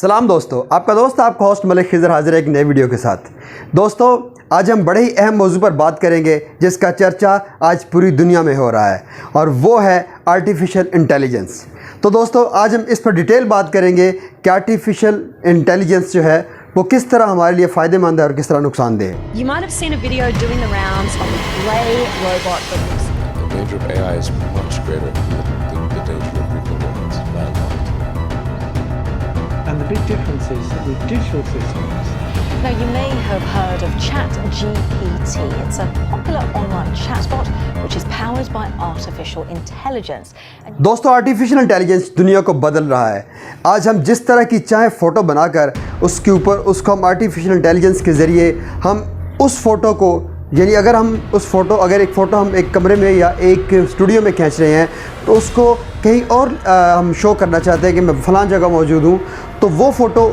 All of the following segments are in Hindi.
सलाम दोस्तों, आपका दोस्त आपका होस्ट मलिक खिज़र हाजिर है एक नए वीडियो के साथ। दोस्तों, आज हम बड़े ही अहम मौजू पर बात करेंगे जिसका चर्चा आज पूरी दुनिया में हो रहा है और वो है आर्टिफिशियल इंटेलिजेंस। तो दोस्तों, आज हम इस पर डिटेल बात करेंगे कि आर्टिफिशियल इंटेलिजेंस जो है वो किस तरह हमारे लिए फ़ायदेमंद है और किस तरह नुकसानदेह है। You might have seen a video doing the rounds of the grey robot that looks. The danger of AI is much greater than the danger of nuclear weapons. And the big difference is that with digital systems. Now, you may have heard of ChatGPT. It's a popular online chatbot which is powered by artificial intelligence. दोस्तों, आर्टिफिशियल इंटेलिजेंस दुनिया को बदल रहा है। आज हम जिस तरह की चाहे फ़ोटो बनाकर उसके ऊपर उसको हम आर्टिफिशियल इंटेलिजेंस के ज़रिए हम उस फ़ोटो को यानी अगर एक फ़ोटो हम एक कमरे में या एक स्टूडियो में खींच रहे हैं तो उसको कहीं और हम शो करना चाहते हैं कि मैं फ़लाँ जगह मौजूद हूँ, तो वो फ़ोटो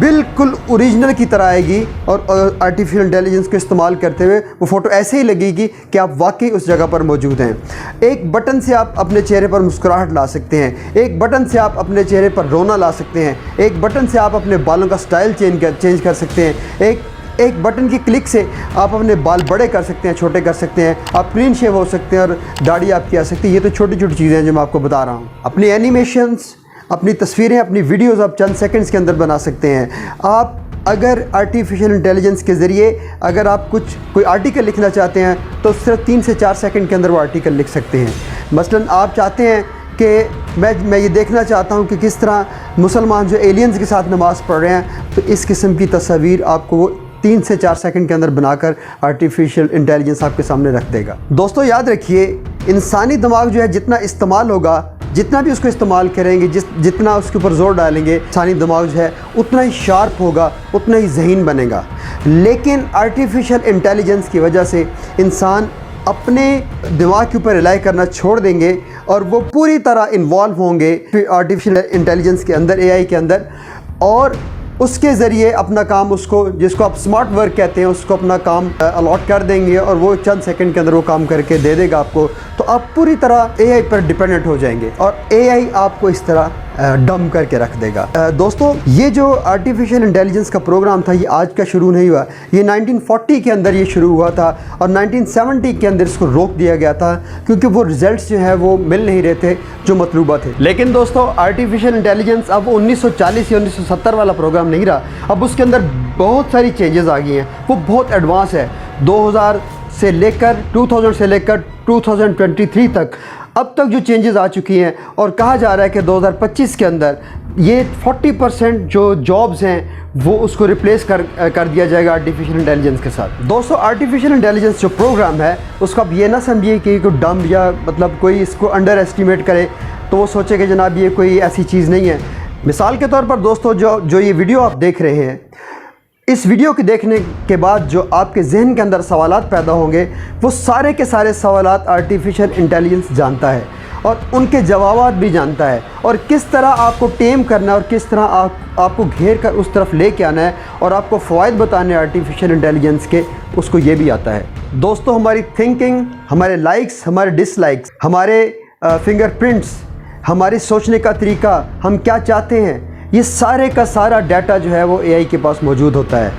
बिल्कुल ओरिजिनल की तरह आएगी और आर्टिफिशियल इंटेलिजेंस को इस्तेमाल करते हुए वो फ़ोटो ऐसे ही लगेगी कि आप वाकई उस जगह पर मौजूद हैं। एक बटन से आप अपने चेहरे पर मुस्कुराहट ला सकते हैं, एक बटन से आप अपने चेहरे पर रोना ला सकते हैं, एक बटन से आप अपने बालों का स्टाइल चेंज कर सकते हैं, एक बटन की क्लिक से आप अपने बाल बड़े कर सकते हैं, छोटे कर सकते हैं, आप क्लीन शेव हो सकते हैं और दाढ़ी आपकी आ सकती है। ये तो छोटी छोटी चीज़ें हैं जो मैं आपको बता रहा हूँ। अपनी एनिमेशंस, अपनी तस्वीरें, अपनी वीडियोस आप चंद सेकंड्स के अंदर बना सकते हैं। आप अगर आर्टिफिशियल इंटेलिजेंस के ज़रिए अगर आप कोई आर्टिकल लिखना चाहते हैं तो सिर्फ 3 से 4 सेकंड के अंदर वो आर्टिकल लिख सकते हैं। मसलन आप चाहते हैं कि मैं ये देखना चाहता हूँ कि किस तरह मुसलमान जो एलियंस के साथ नमाज़ पढ़ रहे हैं, तो इस किस्म की तस्वीर आपको वो 3 से 4 सेकंड के अंदर बनाकर आर्टिफिशियल इंटेलिजेंस आपके सामने रख देगा। दोस्तों, याद रखिए, इंसानी दिमाग जो है जितना इस्तेमाल होगा, जितना भी उसको इस्तेमाल करेंगे, जितना उसके ऊपर ज़ोर डालेंगे, इंसानी दिमाग जो है उतना ही शार्प होगा, उतना ही ज़हीन बनेगा। लेकिन आर्टिफिशियल इंटेलिजेंस की वजह से इंसान अपने दिमाग के ऊपर रिलाई करना छोड़ देंगे और वो पूरी तरह इन्वॉल्व होंगे आर्टिफिशियल इंटेलिजेंस के अंदर, एआई के अंदर, और उसके ज़रिए अपना काम जिसको आप स्मार्ट वर्क कहते हैं उसको अपना काम अलॉट कर देंगे और वो चंद सेकंड के अंदर वो काम करके दे देगा आपको। तो आप पूरी तरह एआई पर डिपेंडेंट हो जाएंगे और एआई आपको इस तरह डम करके रख देगा। दोस्तों, ये जो आर्टिफिशियल इंटेलिजेंस का प्रोग्राम था ये आज का शुरू नहीं हुआ, ये 1940 के अंदर ये शुरू हुआ था और 1970 के अंदर इसको रोक दिया गया था क्योंकि वो रिजल्ट्स जो है वो मिल नहीं रहे थे जो मतलूबा थे। लेकिन दोस्तों, आर्टिफिशियल इंटेलिजेंस अब 1940 या 1970 वाला प्रोग्राम नहीं रहा, अब उसके अंदर बहुत सारी चेंजेस आ गई हैं, वो बहुत एडवांस है। 2000 से लेकर 2023 तक अब तक जो चेंजेस आ चुकी हैं और कहा जा रहा है कि 2025 के अंदर ये 40% जो जॉब्स हैं वो उसको रिप्लेस कर दिया जाएगा आर्टिफिशियल इंटेलिजेंस के साथ। दोस्तों, आर्टिफिशियल इंटेलिजेंस जो प्रोग्राम है उसको आप ये ना समझिए कि कोई डम या मतलब कोई इसको अंडर एस्टिमेट करे तो वो सोचे कि जनाब ये कोई ऐसी चीज़ नहीं है। मिसाल के तौर पर दोस्तों, जो ये वीडियो आप देख रहे हैं, इस वीडियो के देखने के बाद जो आपके जहन के अंदर सवालात पैदा होंगे वो सारे के सारे सवालात आर्टिफिशियल इंटेलिजेंस जानता है और उनके जवाब भी जानता है और किस तरह आपको टेम करना है और किस तरह आपको घेर कर उस तरफ लेके आना है और आपको फ़वाइद बताने आर्टिफिशियल इंटेलिजेंस के, उसको ये भी आता है। दोस्तों, हमारी थिंकिंग, हमारे लाइक्स, हमारे डिसलाइक्स, हमारे फिंगरप्रिंट्स, हमारे सोचने का तरीका, हम क्या चाहते हैं, ये सारे का सारा डाटा जो है वो एआई के पास मौजूद होता है।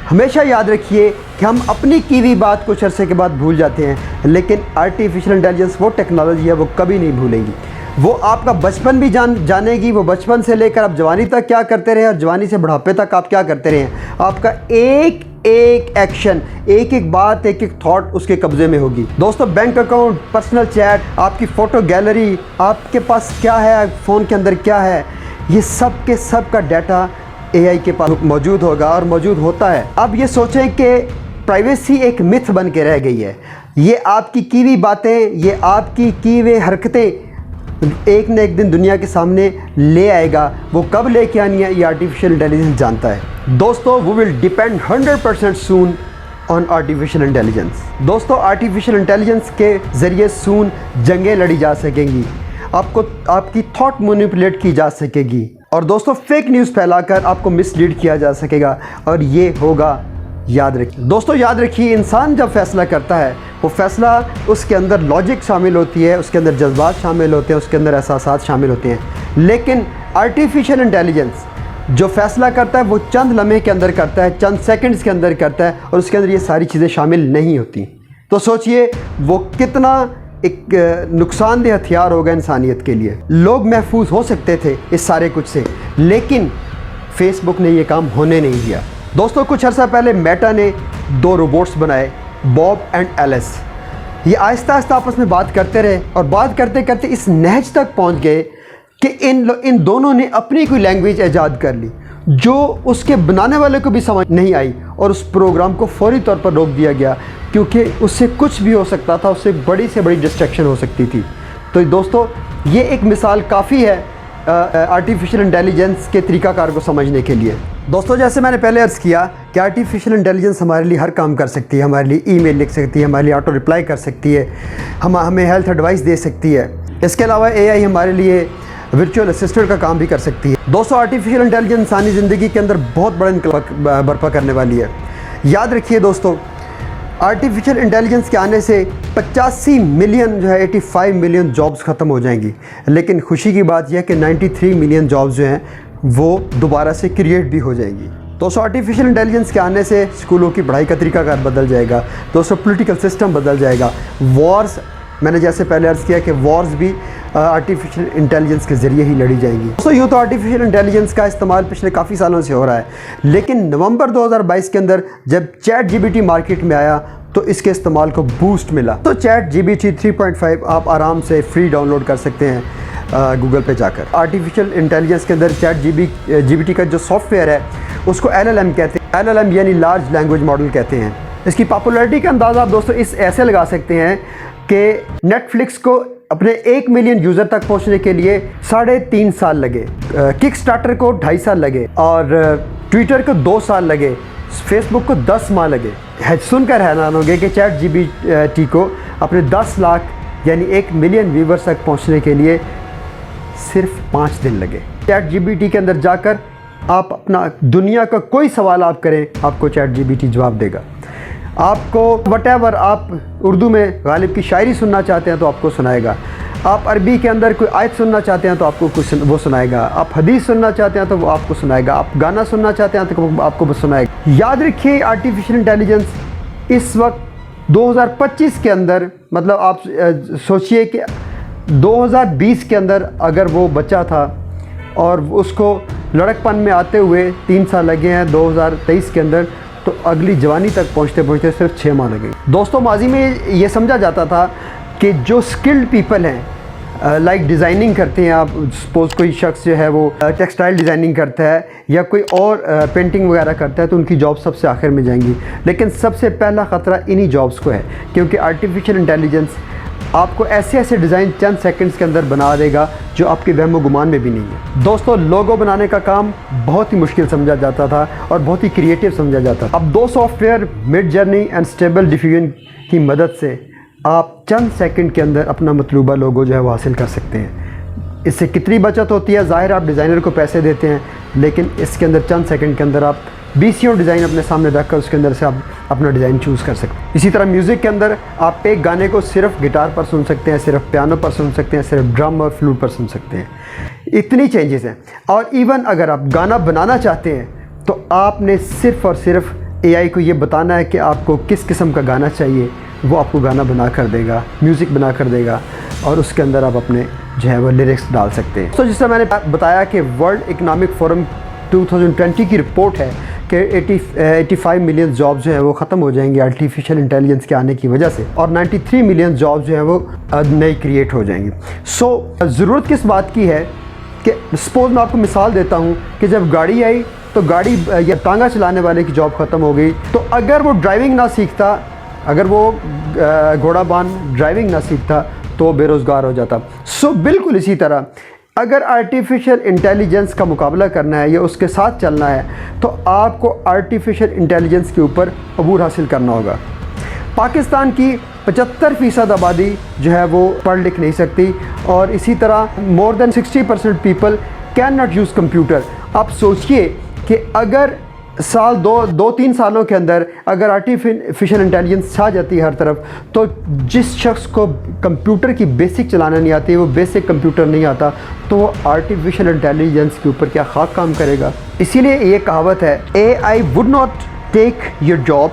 हमेशा याद रखिए कि हम अपनी की हुई बात कुछ अरसे के बाद भूल जाते हैं, लेकिन आर्टिफिशियल इंटेलिजेंस वो टेक्नोलॉजी है वो कभी नहीं भूलेंगी। वो आपका बचपन भी जानेगी, वो बचपन से लेकर आप जवानी तक क्या करते रहे और जवानी से बुढ़ापे तक आप क्या करते रहे, आपका एक एक्शन, एक बात, एक थॉट उसके कब्जे में होगी। दोस्तों, बैंक अकाउंट, पर्सनल चैट, आपकी फ़ोटो गैलरी, आपके पास क्या है, फ़ोन के अंदर क्या है, ये सब के सब का डाटा एआई के पास मौजूद होगा और मौजूद होता है। अब ये सोचें कि प्राइवेसी एक मिथ बन के रह गई है। ये आपकी की हुई बातें, ये आपकी की हुई हरकतें एक न एक दिन दुनिया के सामने ले आएगा। वो कब लेके आनी है ये आर्टिफिशियल इंटेलिजेंस जानता है। दोस्तों, we will depend 100% soon on artificial intelligence. दोस्तों, आर्टिफिशियल इंटेलिजेंस के ज़रिए सून जंगें लड़ी जा सकेंगी, आपकी थॉट मैनिपुलेट की जा सकेगी और दोस्तों फेक न्यूज़ फैलाकर आपको मिसलीड किया जा सकेगा और ये होगा, याद रखिए। दोस्तों, याद रखिए, इंसान जब फैसला करता है वो फैसला उसके अंदर लॉजिक शामिल होती है, उसके अंदर जज्बात शामिल होते हैं, उसके अंदर एहसासात शामिल होते हैं। लेकिन आर्टिफिशियल इंटेलिजेंस जो फैसला करता है वो चंद लम्हे के अंदर करता है, चंद सेकंड्स के अंदर करता है, और उसके अंदर ये सारी चीज़ें शामिल नहीं होती। तो सोचिए वो कितना एक नुकसानदेह हथियार होगा इंसानियत के लिए। लोग महफूज हो सकते थे इस सारे कुछ से, लेकिन फेसबुक ने ये काम होने नहीं दिया। दोस्तों, कुछ अर्सा पहले मेटा ने 2 रोबोट्स बनाए, बॉब एंड एलिस। ये आहिस्ता आहिस्ता आपस में बात करते रहे और बात करते करते इस नहज तक पहुंच गए कि इन दोनों ने अपनी कोई लैंग्वेज ईजाद कर ली जो उसके बनाने वाले को भी समझ नहीं आई, और उस प्रोग्राम को फौरी तौर पर रोक दिया गया क्योंकि उससे कुछ भी हो सकता था, उससे बड़ी से बड़ी डिस्ट्रैक्शन हो सकती थी। तो दोस्तों, ये एक मिसाल काफ़ी है आर्टिफिशियल इंटेलिजेंस के तरीक़ाकार को समझने के लिए। दोस्तों, जैसे मैंने पहले अर्ज़ किया कि आर्टिफिशियल इंटेलिजेंस हमारे लिए हर काम कर सकती है, हमारे लिए ईमेल लिख सकती है, हमारे लिए ऑटो रिप्लाई कर सकती है, हमें हेल्थ एडवाइस दे सकती है। इसके अलावा AI हमारे लिए वर्चुअल असिस्टेंट का काम भी कर सकती है। दोस्तों, आर्टिफिशियल इंटेलिजेंस इंसानी ज़िंदगी के अंदर बहुत बड़ा इनकलाब बर्पा करने वाली है। याद रखिए दोस्तों, आर्टिफिशियल इंटेलिजेंस के आने से 85 मिलियन जो है 85 मिलियन जॉब्स ख़त्म हो जाएंगी, लेकिन खुशी की बात यह है कि 93 मिलियन जॉब्स जो हैं वो दोबारा से क्रिएट भी हो जाएंगी। दोस्तों, आर्टिफिशियल इंटेलिजेंस के आने से स्कूलों की पढ़ाई का तरीकाकार बदल जाएगा। दोस्तों, पॉलिटिकल सिस्टम बदल जाएगा। वॉर्स, मैंने जैसे पहले अर्ज़ किया कि वॉर्स भी आर्टिफिशियल इंटेलिजेंस के ज़रिए ही लड़ी जाएंगी। दोस्तों, यूँ तो आर्टिफिशियल इंटेलिजेंस का इस्तेमाल पिछले काफ़ी सालों से हो रहा है, लेकिन नवंबर 2022 के अंदर जब ChatGPT मार्केट में आया तो इसके इस्तेमाल को बूस्ट मिला। तो ChatGPT 3.5 आप आराम से फ्री डाउनलोड कर सकते हैं गूगल पे जाकर। आर्टिफिशियल इंटेलिजेंस के अंदर ChatGPT का जो सॉफ्टवेयर है उसको LLM कहते हैं। LLM यानी लार्ज लैंग्वेज मॉडल कहते हैं। इसकी पॉपुलैरिटी का अंदाज़ा आप दोस्तों इस ऐसे लगा सकते हैं कि नेटफ्लिक्स को अपने 1 मिलियन यूज़र तक पहुंचने के लिए 3.5 साल लगे, किक स्टार्टर को 2.5 साल लगे, और ट्विटर को 2 साल लगे, फेसबुक को 10 माह लगे। सुनकर हैरान होंगे कि ChatGPT को अपने 10 लाख यानी 1 मिलियन व्यूवर्स तक पहुंचने के लिए सिर्फ 5 दिन लगे। ChatGPT के अंदर जाकर आप अपना दुनिया का कोई सवाल आप करें, आपको ChatGPT जवाब देगा। आपको वटेवर आप उर्दू में गालिब की शायरी सुनना चाहते हैं तो आपको सुनाएगा। आप अरबी के अंदर कोई आयत सुनना चाहते हैं तो आपको कुछ वो सुनाएगा। आप हदीस सुनना चाहते हैं तो वो आपको सुनाएगा। आप गाना सुनना चाहते हैं तो आपको वो सुनाएगा। याद रखिए, आर्टिफिशियल इंटेलिजेंस इस वक्त 2025 के अंदर, मतलब आप सोचिए कि 2020 के अंदर अगर वो बच्चा था और उसको लड़कपन में आते हुए 3 साल लगे हैं 2023 के अंदर, तो अगली जवानी तक पहुंचते पहुंचते सिर्फ 6 माह लगे। दोस्तों, माजी में ये समझा जाता था कि जो स्किल्ड पीपल हैं, लाइक डिज़ाइनिंग करते हैं, आप सपोज़ कोई शख्स जो है वो टेक्सटाइल डिज़ाइनिंग करता है या कोई और पेंटिंग वगैरह करता है, तो उनकी जॉब सबसे आखिर में जाएंगी। लेकिन सबसे पहला ख़तरा इन्हीं जॉब्स को है, क्योंकि आर्टिफिशियल इंटेलिजेंस आपको ऐसे ऐसे डिज़ाइन चंद सेकंड्स के अंदर बना देगा जो आपके वहमो गुमान में भी नहीं है। दोस्तों, लोगो बनाने का काम बहुत ही मुश्किल समझा जाता था और बहुत ही क्रिएटिव समझा जाता था। अब 2 software mid journey and stable diffusion की मदद से आप चंद सेकंड के अंदर अपना मतलूबा लोगो जो है वो हासिल कर सकते हैं। इससे कितनी बचत होती है, ज़ाहिर आप डिज़ाइनर को पैसे देते हैं, लेकिन इसके अंदर चंद सेकंड के अंदर आप 20 डिज़ाइन अपने सामने रखकर उसके अंदर से आप अपना डिज़ाइन चूज़ कर सकते हैं। इसी तरह म्यूज़िक के अंदर आप एक गाने को सिर्फ गिटार पर सुन सकते हैं, सिर्फ पियानो पर सुन सकते हैं, सिर्फ ड्रम और फ्लूट पर सुन सकते हैं। इतनी चेंजेस हैं। और इवन अगर आप गाना बनाना चाहते हैं तो आपने सिर्फ और सिर्फ AI को ये बताना है कि आपको किस किस्म का गाना चाहिए, वो आपको गाना बना कर देगा, म्यूज़िक बना कर देगा, और उसके अंदर आप अपने जो है वो लिरिक्स डाल सकते हैं। तो जिस तरह मैंने बताया कि वर्ल्ड इकनॉमिक फोरम 2020 की रिपोर्ट है कि 85 मिलियन जॉब जो है वो ख़त्म हो जाएंगी आर्टिफिशियल इंटेलिजेंस के आने की वजह से, और 93 मिलियन जॉब जो है वो नई क्रिएट हो जाएंगी। ज़रूरत किस बात की है कि सपोज़ मैं आपको मिसाल देता हूँ कि जब गाड़ी आई तो गाड़ी या टांगा चलाने वाले की जॉब ख़त्म हो गई, तो अगर वो ड्राइविंग ना सीखता, अगर वो घोड़ाबान ड्राइविंग ना सीखता तो बेरोज़गार हो जाता। बिल्कुल इसी तरह अगर आर्टिफिशियल इंटेलिजेंस का मुकाबला करना है या उसके साथ चलना है तो आपको आर्टिफिशियल इंटेलिजेंस के ऊपर अबूर हासिल करना होगा। पाकिस्तान की 75% आबादी जो है वो पढ़ लिख नहीं सकती, और इसी तरह more than 60% people can not use computer. आप सोचिए कि अगर साल दो तीन सालों के अंदर अगर आर्टिफिशियल इंटेलिजेंस छा जाती है हर तरफ, तो जिस शख्स को कंप्यूटर की बेसिक चलाना नहीं आती, वो बेसिक कंप्यूटर नहीं आता, तो वो आर्टिफिशियल इंटेलिजेंस के ऊपर क्या खाक काम करेगा। इसीलिए ये कहावत है, AI would not take your job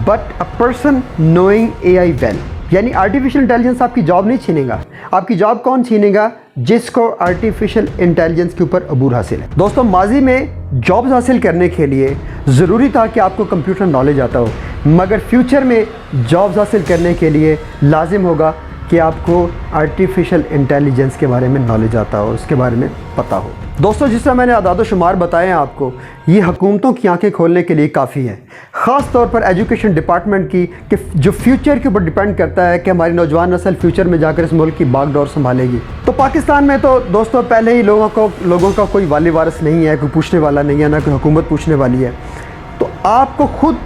but a person knowing AI well. यानी आर्टिफिशियल इंटेलिजेंस आपकी जॉब नहीं छीनेगा। आपकी जॉब कौन छीनेगा? जिसको आर्टिफिशियल इंटेलिजेंस के ऊपर अबूर हासिल है। दोस्तों, माजी में जॉब्स हासिल करने के लिए ज़रूरी था कि आपको कंप्यूटर नॉलेज आता हो, मगर फ्यूचर में जॉब्स हासिल करने के लिए लाजिम होगा कि आपको आर्टिफिशियल इंटेलिजेंस के बारे में नॉलेज आता हो, उसके बारे में पता हो। दोस्तों, जिस तरह मैंने आदाद शुमार बताए हैं आपको, ये हुकूमतों की आंखें खोलने के लिए काफ़ी है, ख़ास तौर पर एजुकेशन डिपार्टमेंट की, कि जो फ्यूचर के ऊपर डिपेंड करता है कि हमारी नौजवान नस्ल फ्यूचर में जाकर इस मुल्क की बागडोर संभालेगी। तो पाकिस्तान में तो दोस्तों पहले ही लोगों का कोई वाली वारिस नहीं है, कोई पूछने वाला नहीं है, ना कोई हुकूमत पूछने वाली है। तो आपको खुद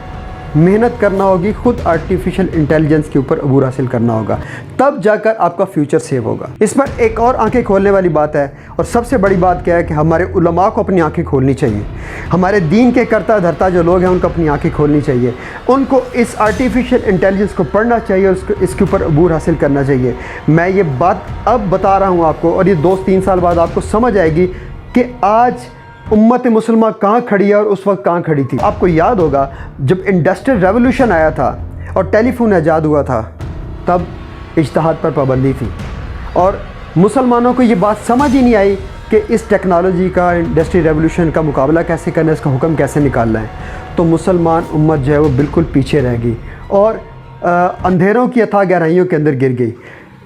मेहनत करना होगी, खुद आर्टिफिशियल इंटेलिजेंस के ऊपर अबूर हासिल करना होगा, तब जाकर आपका फ्यूचर सेव होगा। इस पर एक और आंखें खोलने वाली बात है, और सबसे बड़ी बात क्या है कि हमारे उलमा को अपनी आंखें खोलनी चाहिए। हमारे दीन के करता धरता जो लोग हैं उनको अपनी आंखें खोलनी चाहिए। उनको इस आर्टिफिशियल इंटेलिजेंस को पढ़ना चाहिए और इसके ऊपर अबूर हासिल करना चाहिए। मैं ये बात अब बता रहा हूँ आपको, और ये 2-3 साल बाद आपको समझ आएगी कि आज उम्मत मुसलमान कहाँ खड़ी है और उस वक्त कहाँ खड़ी थी। आपको याद होगा जब इंडस्ट्रियल रेवोल्यूशन आया था और टेलीफोन ईजाद हुआ था, तब इज्तिहाद पर पाबंदी थी, और मुसलमानों को ये बात समझ ही नहीं आई कि इस टेक्नोलॉजी का, इंडस्ट्रियल रेवोल्यूशन का मुकाबला कैसे करना है, इसका हुक्म कैसे निकालना है। तो मुसलमान उम्मत जो है वो बिल्कुल पीछे रह गई और अंधेरों की अथाह गहराइयों के अंदर गिर गई।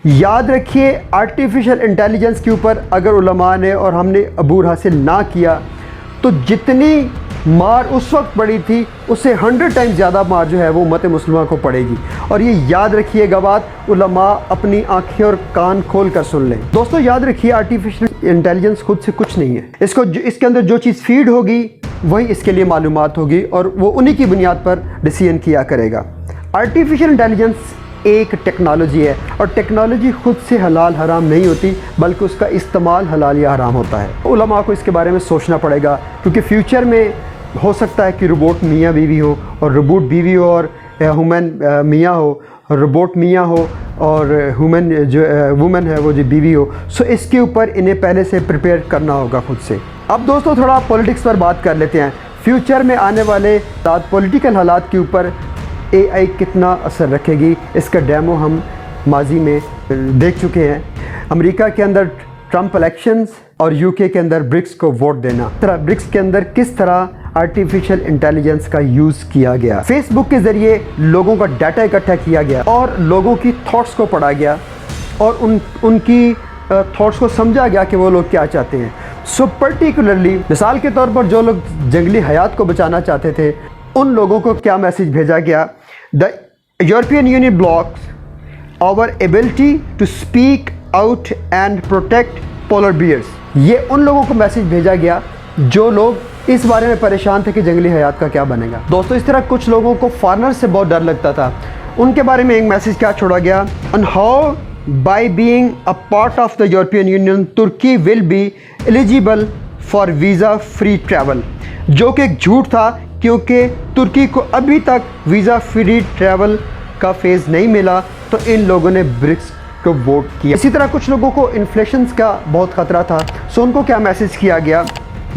याद रखिए, आर्टिफिशियल इंटेलिजेंस के ऊपर अगर उलमा ने और हमने अबूर हासिल ना किया, तो जितनी मार उस वक्त पड़ी थी उससे 100 टाइम्स ज़्यादा मार जो है वो उम्मत मुसलमान को पड़ेगी। और ये याद रखिएगा बात, उलमा अपनी आंखें और कान खोल कर सुन लें। दोस्तों, याद रखिए, आर्टिफिशियल इंटेलिजेंस खुद से कुछ नहीं है। इसके अंदर जो चीज़ फीड होगी वही इसके लिए मालूमात होगी, और वो उन्हीं की बुनियाद पर डिसीजन किया करेगा। आर्टिफिशियल इंटेलिजेंस एक टेक्नोलॉजी है, और टेक्नोलॉजी खुद से हलाल हराम नहीं होती, बल्कि उसका इस्तेमाल हलाल या हराम होता है। उलमा को इसके बारे में सोचना पड़ेगा, क्योंकि फ्यूचर में हो सकता है कि रोबोट मियाँ बीवी हो और रोबोट बीवी हो, और ह्यूमन मियाँ हो, रोबोट मियाँ हो, और ह्यूमन जो वुमेन है वो जो बीवी हो। सो इसके ऊपर इन्हें पहले से प्रिपेयर करना होगा खुद से। अब दोस्तों, थोड़ा पॉलिटिक्स पर बात कर लेते हैं। फ्यूचर में आने वाले पॉलिटिकल हालात के ऊपर AI कितना असर रखेगी, इसका डेमो हम माजी में देख चुके हैं। अमेरिका के अंदर ट्रंप इलेक्शंस और UK के अंदर ब्रिक्स को वोट देना, ब्रिक्स के अंदर किस तरह आर्टिफिशियल इंटेलिजेंस का यूज़ किया गया। फेसबुक के ज़रिए लोगों का डाटा इकट्ठा किया गया और लोगों की थॉट्स को पढ़ा गया, और उनकी थॉट्स को समझा गया कि वो लोग क्या चाहते हैं। सो पर्टिकुलरली मिसाल के तौर पर जो लोग जंगली हयात को बचाना चाहते थे, उन लोगों को क्या मैसेज भेजा गया? The European Union blocks our ability to speak out and protect polar bears. ये उन लोगों को मैसेज भेजा गया जो लोग इस बारे में परेशान थे कि जंगली हयात का क्या बनेगा। दोस्तों, इस तरह कुछ लोगों को फॉरेनर से बहुत डर लगता था, उनके बारे में एक मैसेज क्या छोड़ा गया? On how by being a part of the European Union तुर्की will be eligible for visa free travel, जो कि एक झूठ था, क्योंकि तुर्की को अभी तक वीज़ा फ्री ट्रैवल का फेज़ नहीं मिला। तो इन लोगों ने ब्रिक्स को वोट किया। इसी तरह कुछ लोगों को इन्फ्लेशन का बहुत ख़तरा था, सो उनको क्या मैसेज किया गया?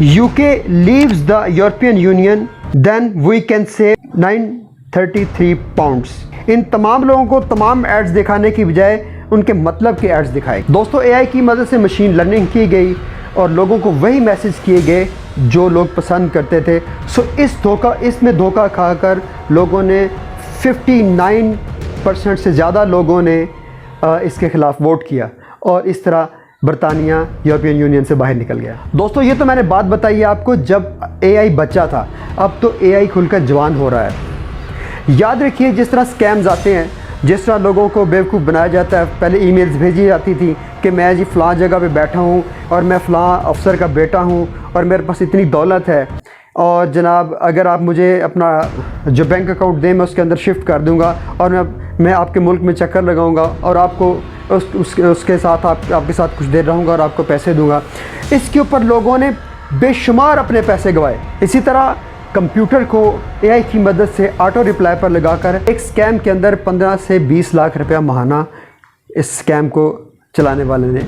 UK leaves the European Union then we can save 933 pounds. इन तमाम लोगों को तमाम एड्स दिखाने की बजाय उनके मतलब के एड्स दिखाए। दोस्तों, AI की मदद से मशीन लर्निंग की गई और लोगों को वही मैसेज किए गए जो लोग पसंद करते थे। सो इसमें धोखा खाकर लोगों ने 59% से ज़्यादा लोगों ने इसके ख़िलाफ़ वोट किया, और इस तरह बरतानिया यूरोपियन यूनियन से बाहर निकल गया। दोस्तों, ये तो मैंने बात बताई है आपको जब AI बच्चा था, अब तो AI खुलकर जवान हो रहा है। याद रखिए, जिस तरह स्कैम्स आते हैं, जिस तरह लोगों को बेवकूफ़ बनाया जाता है, पहले ईमेल्स भेजी जाती थी कि मैं जी फ़लाँ जगह पे बैठा हूँ और मैं फ़लाँ अफसर का बेटा हूँ और मेरे पास इतनी दौलत है, और जनाब अगर आप मुझे अपना जो बैंक अकाउंट दें मैं उसके अंदर शिफ्ट कर दूँगा, और मैं आपके मुल्क में चक्कर लगाऊँगा और आपको उसके साथ आपके साथ कुछ देर रहूँगा और आपको पैसे दूँगा। इसके ऊपर लोगों ने बेशुमार अपने पैसे गंवाए। इसी तरह कंप्यूटर को AI की मदद से ऑटो रिप्लाई पर लगाकर एक स्कैम के अंदर 15 से 20 लाख रुपया माहाना इस स्कैम को चलाने वाले ने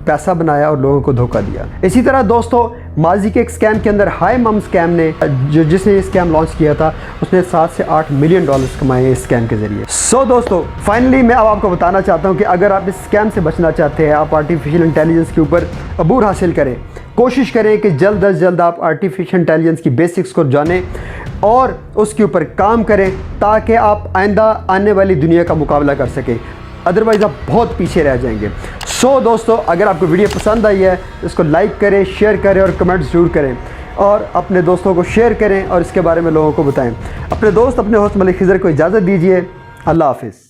पैसा बनाया और लोगों को धोखा दिया। इसी तरह दोस्तों माजी के एक स्कैम के अंदर हाई मम स्कैम ने जिसने ये स्कैम लॉन्च किया था उसने 7 से 8 मिलियन डॉलर्स कमाए इस स्कैम के ज़रिए। सो दोस्तों फाइनली मैं अब आपको बताना चाहता हूँ कि अगर आप इस स्कैम से बचना चाहते हैं, आप आर्टिफिशियल इंटेलिजेंस के ऊपर अबूर हासिल करें, कोशिश करें कि जल्द अज जल्द आप आर्टिफिशियल इंटेलिजेंस की बेसिक्स को जानें और उसके ऊपर काम करें ताकि आप आइंदा आने वाली दुनिया का मुकाबला कर सकें, अदरवाइज़ आप बहुत पीछे रह जाएंगे। सो दोस्तों अगर आपको वीडियो पसंद आई है इसको लाइक करें, शेयर करें और कमेंट्स ज़रूर करें और अपने दोस्तों को शेयर करें और इसके बारे में लोगों को बताएं। अपने दोस्त अपने होस्ट मलिक खिज़र को इजाज़त दीजिए। अल्लाह हाफिज़।